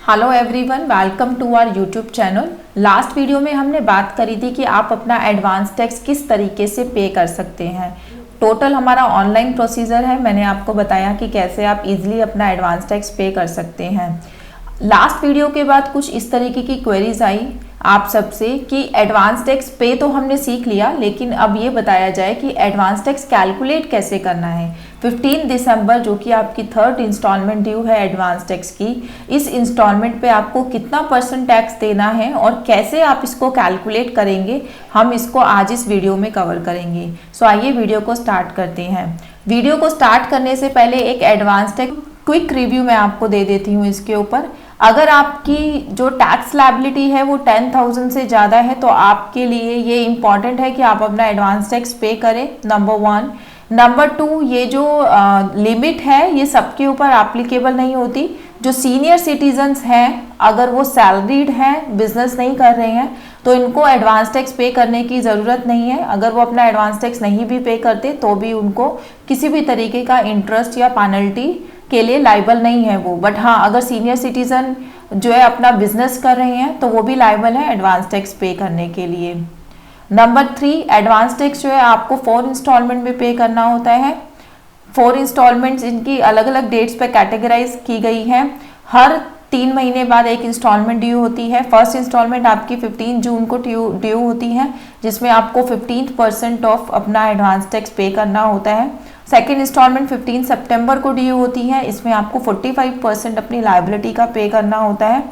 Hello everyone, welcome to our YouTube channel. Last video में हमने बात करी थी कि आप अपना एडवांस टैक्स किस तरीके से पे कर सकते हैं। टोटल हमारा ऑनलाइन प्रोसीजर है। मैंने आपको बताया कि कैसे आप इजीली अपना एडवांस टैक्स पे कर सकते हैं। लास्ट वीडियो के बाद कुछ इस तरीके की क्वेरीज आई आप सबसे कि एडवांस टैक्स पे तो हमने सीख लिया, लेकिन अब ये बताया जाए कि एडवांस टैक्स कैलकुलेट कैसे करना है। 15 दिसंबर जो कि आपकी थर्ड इंस्टॉलमेंट ड्यू है एडवांस टैक्स की, इस इंस्टॉलमेंट पे आपको कितना % टैक्स देना है और कैसे आप इसको कैलकुलेट करेंगे, हम इसको आज इस वीडियो में कवर करेंगे। सो आइए वीडियो को स्टार्ट करते हैं। वीडियो को स्टार्ट करने से पहले एक एडवांस टैक्स क्विक रिव्यू मैं आपको दे देती हूँ इसके ऊपर। अगर आपकी जो टैक्स लायबिलिटी है वो 10,000 से ज़्यादा है तो आपके लिए ये इम्पॉर्टेंट है कि आप अपना एडवांस टैक्स पे करें, नंबर 1। नंबर 2, ये जो लिमिट है ये सबके ऊपर एप्लीकेबल नहीं होती। जो सीनियर सिटीजन्स हैं, अगर वो सैलरीड हैं, बिजनेस नहीं कर रहे हैं, तो इनको एडवांस टैक्स पे करने की ज़रूरत नहीं है। अगर वो अपना एडवांस टैक्स नहीं भी पे करते तो भी उनको किसी भी तरीके का इंटरेस्ट या पेनल्टी के लिए लाइबल नहीं है वो। बट हाँ, अगर सीनियर सिटीजन जो है अपना बिजनेस कर रहे हैं तो वो भी लाइबल है एडवांस टैक्स पे करने के लिए। नंबर 3, एडवांस टैक्स जो है आपको 4 इंस्टॉलमेंट में पे करना होता है। 4 इंस्टॉलमेंट्स इनकी अलग अलग डेट्स पे कैटेगराइज की गई है। हर 3 महीने बाद एक इंस्टॉलमेंट ड्यू होती है। फर्स्ट इंस्टॉलमेंट आपकी 15 जून को ड्यू होती है, जिसमें आपको 15% ऑफ अपना एडवांस टैक्स पे करना होता है। सेकेंड इंस्टॉलमेंट 15 सितंबर को ड्यू होती है, इसमें आपको 45% अपनी लायबिलिटी का पे करना होता है।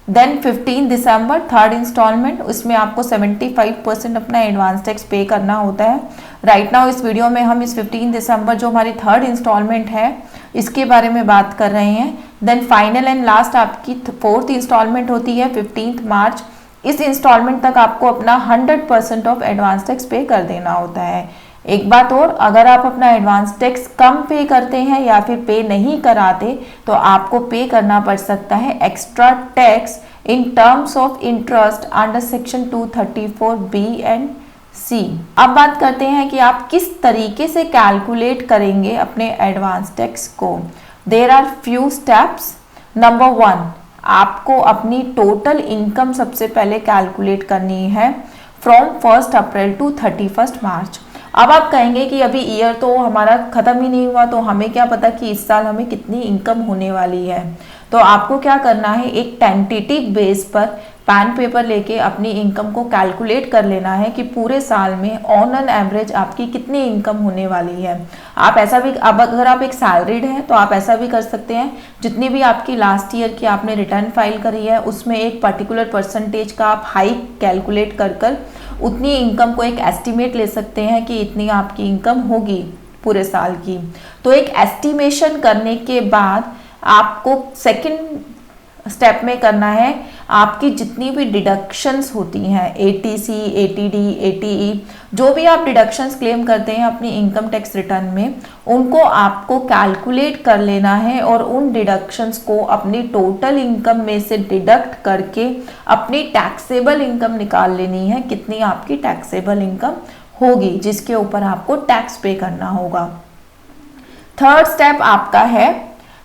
देन 15 दिसंबर थर्ड इंस्टॉलमेंट, उसमें आपको 75% अपना एडवांस टैक्स पे करना होता है। राइट नाउ इस वीडियो में हम इस 15 दिसंबर जो हमारी थर्ड इंस्टॉलमेंट है इसके बारे में बात कर रहे हैं। देन फाइनल एंड लास्ट आपकी फोर्थ इंस्टॉलमेंट होती है 15 मार्च। इस इंस्टॉलमेंट तक आपको अपना 100% ऑफ एडवांस टैक्स पे कर देना होता है। एक बात और, अगर आप अपना एडवांस टैक्स कम पे करते हैं या फिर पे नहीं कराते तो आपको पे करना पड़ सकता है extra tax in terms of interest under section 234B and C। अब बात करते हैं कि आप किस तरीके से कैलकुलेट करेंगे अपने एडवांस टैक्स को। There are few steps. Number 1, आपको अपनी टोटल इनकम सबसे पहले कैलकुलेट करनी है फ्रॉम 1 अप्रैल टू 31 मार्च। अब आप कहेंगे कि अभी ईयर तो हमारा ख़त्म ही नहीं हुआ, तो हमें क्या पता कि इस साल हमें कितनी इनकम होने वाली है। तो आपको क्या करना है, एक टेंटेटिव बेस पर पेन पेपर लेके अपनी इनकम को कैलकुलेट कर लेना है कि पूरे साल में ऑन एन एवरेज आपकी कितनी इनकम होने वाली है। आप ऐसा भी, अब अगर आप एक सैलरीड हैं तो आप ऐसा भी कर सकते हैं, जितनी भी आपकी लास्ट ईयर की आपने रिटर्न फाइल करी है उसमें एक पर्टिकुलर परसेंटेज का आप हाइक कैलकुलेट कर उतनी इनकम को एक एस्टिमेट ले सकते हैं कि इतनी आपकी इनकम होगी पूरे साल की। तो एक एस्टिमेशन करने के बाद आपको सेकंड स्टेप में करना है, आपकी जितनी भी डिडक्शंस होती हैं, ATC, ATD, ATE, जो भी आप डिडक्शंस क्लेम करते हैं अपनी इनकम टैक्स रिटर्न में, उनको आपको कैलकुलेट कर लेना है और उन डिडक्शंस को अपनी टोटल इनकम में से डिडक्ट करके अपनी टैक्सेबल इनकम निकाल लेनी है, कितनी आपकी टैक्सेबल इनकम होगी जिसके ऊपर आपको टैक्स पे करना होगा। थर्ड स्टेप आपका है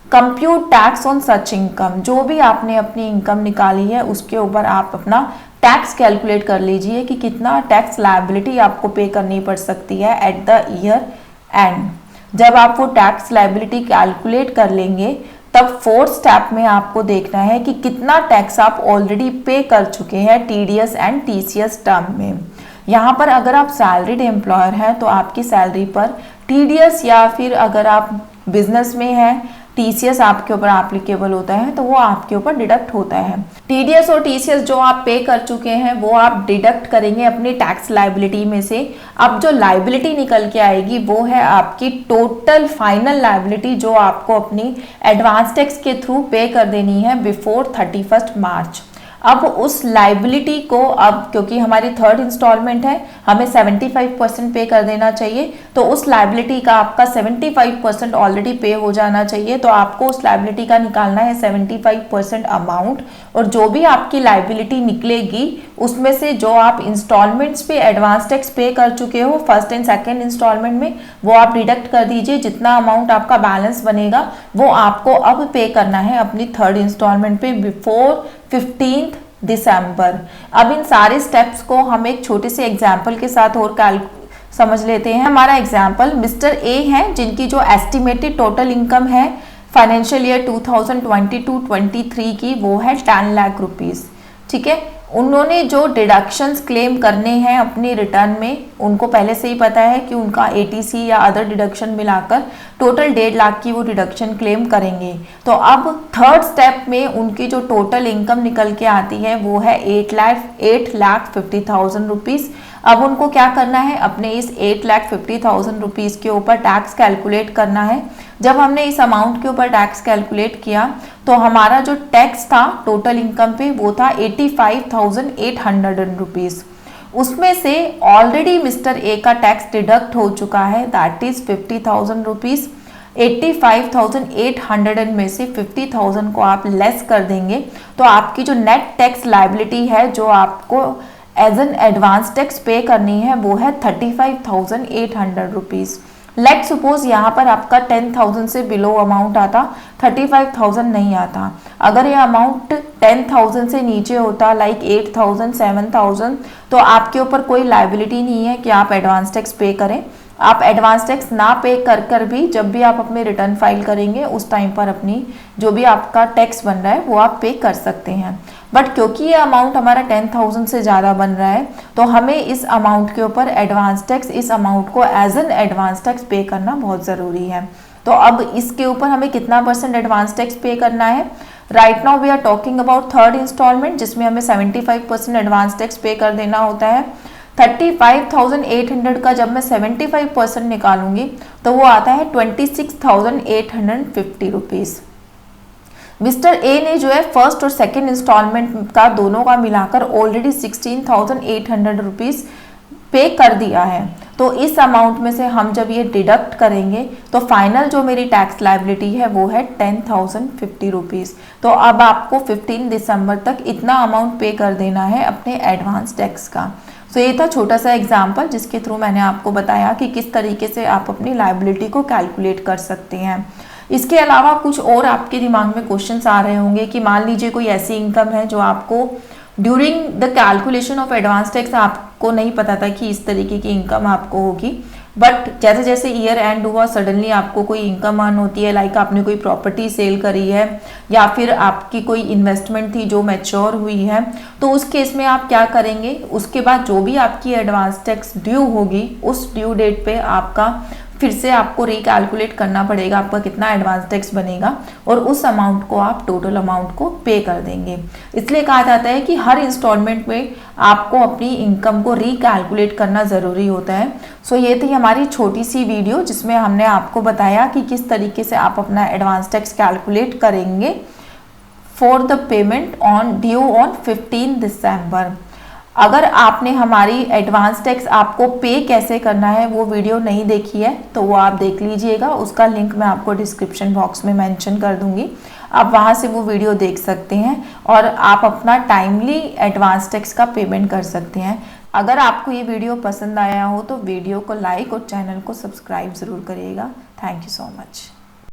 compute tax on such income. जो भी आपने अपनी इनकम निकाली है उसके ऊपर आप अपना टैक्स कैलकुलेट कर लीजिए कि कितना टैक्स लायबिलिटी आपको पे करनी पड़ सकती है एट द ईयर एंड। जब आप वो टैक्स लायबिलिटी कैलकुलेट कर लेंगे तब फोर्थ स्टेप में आपको देखना है कि कितना टैक्स आप ऑलरेडी पे कर चुके हैं TDS एंड TCS टर्म में। यहाँ पर अगर आप सैलरीड एम्प्लॉयर हैं तो आपकी सैलरी पर TDS, या फिर अगर आप बिजनेस में हैं TCS आपके ऊपर एप्लीकेबल होता है तो वो आपके ऊपर डिडक्ट होता है। TDS और TCS जो आप पे कर चुके हैं वो आप डिडक्ट करेंगे अपनी टैक्स लायबिलिटी में से। अब जो लायबिलिटी निकल के आएगी वो है आपकी टोटल फाइनल लायबिलिटी जो आपको अपनी एडवांस टैक्स के थ्रू पे कर देनी है बिफोर 31 मार्च। अब उस लाइबिलिटी को, अब क्योंकि हमारी थर्ड इंस्टॉलमेंट है, हमें 75% पे कर देना चाहिए, तो उस लाइबिलिटी का आपका 75% ऑलरेडी पे हो जाना चाहिए। तो आपको उस लाइबिलिटी का निकालना है 75% अमाउंट, और जो भी आपकी लाइबिलिटी निकलेगी उसमें से जो आप इंस्टॉलमेंट्स पे एडवांस टैक्स पे कर चुके हो फर्स्ट एंड सेकेंड इंस्टॉलमेंट में, वो आप डिडक्ट कर दीजिए। जितना अमाउंट आपका बैलेंस बनेगा वो आपको अब पे करना है अपनी थर्ड इंस्टॉलमेंट पे बिफोर 15 दिसंबर। अब इन सारे स्टेप्स को हम एक छोटे से एग्जाम्पल के साथ और समझ लेते हैं। हमारा एग्जाम्पल मिस्टर ए है, जिनकी जो एस्टिमेटेड टोटल इनकम है फाइनेंशियल ईयर 2022-23 की वो है 10 लाख रुपीस। ठीक है, उन्होंने जो डिडक्शंस क्लेम करने हैं अपनी रिटर्न में, उनको पहले से ही पता है कि उनका एटीसी या अदर डिडक्शन मिलाकर टोटल 1.5 लाख की वो डिडक्शन क्लेम करेंगे। तो अब थर्ड स्टेप में उनकी जो टोटल इनकम निकल के आती है वो है 8,50,000 रुपीज़। अब उनको क्या करना है, अपने इस 8,50,000 रुपीज़ के ऊपर टैक्स कैलकुलेट करना है। जब हमने इस अमाउंट के ऊपर टैक्स कैलकुलेट किया तो हमारा जो टैक्स था टोटल इनकम पे वो था 85,800 रुपीज़। उसमें से ऑलरेडी मिस्टर ए का टैक्स डिडक्ट हो चुका है, दैट इज़ 50,000 रुपीज़। 85,800 में से 50,000 को आप लेस कर देंगे तो आपकी जो नेट टैक्स लाइबिलिटी है जो आपको एज एन एडवांस टैक्स पे करनी है वो है 35,800 रुपीज़। लेट सपोज यहाँ पर आपका 10,000 से बिलो अमाउंट आता, 35,000 नहीं आता। अगर ये अमाउंट 10,000 से नीचे होता लाइक 8,000, 7,000, तो आपके ऊपर कोई लाइबिलिटी नहीं है कि आप एडवांस टैक्स पे करें। आप एडवांस टैक्स ना पे कर भी जब भी आप अपने रिटर्न फाइल करेंगे उस टाइम पर अपनी जो भी आपका टैक्स बन रहा है वो आप पे कर सकते हैं। बट क्योंकि ये अमाउंट हमारा 10,000 से ज़्यादा बन रहा है तो हमें इस अमाउंट के ऊपर एडवांस टैक्स, इस अमाउंट को as an advance tax pay करना बहुत ज़रूरी है। तो अब इसके ऊपर हमें कितना % एडवांस टैक्स पे करना है? Right now we are talking about third instalment, जिसमें हमें 75% एडवांस टैक्स पे कर देना होता है। 35,800 का जब मैं 75% निकालूंगी तो वो आता है 26,850 रुपीज़। मिस्टर ए ने जो है फर्स्ट और सेकेंड इंस्टॉलमेंट का दोनों का मिलाकर ऑलरेडी 16,800 रुपीज़ पे कर दिया है। तो इस अमाउंट में से हम जब ये डिडक्ट करेंगे तो फाइनल जो मेरी टैक्स लाइबिलिटी है वो है 10,050 रुपीज़। तो अब आपको 15 दिसंबर तक इतना अमाउंट पे कर देना है अपने एडवांस टैक्स का। सो ये था छोटा सा एग्जाम्पल जिसके थ्रू मैंने आपको बताया कि किस तरीके से आप अपनी लाइबिलिटी को कैलकुलेट कर सकते हैं। इसके अलावा कुछ और आपके दिमाग में क्वेश्चंस आ रहे होंगे कि मान लीजिए कोई ऐसी इनकम है जो आपको during the calculation of advance tax आपको नहीं पता था कि इस तरीके की इनकम आपको होगी, बट जैसे जैसे ईयर एंड हुआ सडनली आपको कोई इनकम अर्न होती है, लाइक आपने कोई प्रॉपर्टी सेल करी है या फिर आपकी कोई इन्वेस्टमेंट थी जो मैच्योर हुई है, तो उस केस में आप क्या करेंगे, उसके बाद जो भी आपकी एडवांस टैक्स ड्यू होगी उस ड्यू डेट पे आपका फिर से आपको रिकैलकुलेट करना पड़ेगा आपका कितना एडवांस टैक्स बनेगा और उस अमाउंट को आप टोटल अमाउंट को पे कर देंगे। इसलिए कहा जाता है कि हर इंस्टॉलमेंट में आपको अपनी इनकम को रिकैलकुलेट करना ज़रूरी होता है। सो ये थी हमारी छोटी सी वीडियो जिसमें हमने आपको बताया कि किस तरीके से आप अपना एडवांस टैक्स कैलकुलेट करेंगे for the payment due on 15 दिसंबर। अगर आपने हमारी एडवांस टैक्स आपको पे कैसे करना है वो वीडियो नहीं देखी है तो वो आप देख लीजिएगा, उसका लिंक मैं आपको डिस्क्रिप्शन बॉक्स में मेंशन कर दूंगी, आप वहाँ से वो वीडियो देख सकते हैं और आप अपना टाइमली एडवांस टैक्स का पेमेंट कर सकते हैं। अगर आपको ये वीडियो पसंद आया हो तो वीडियो को लाइक और चैनल को सब्सक्राइब ज़रूर करिएगा। Thank you so much.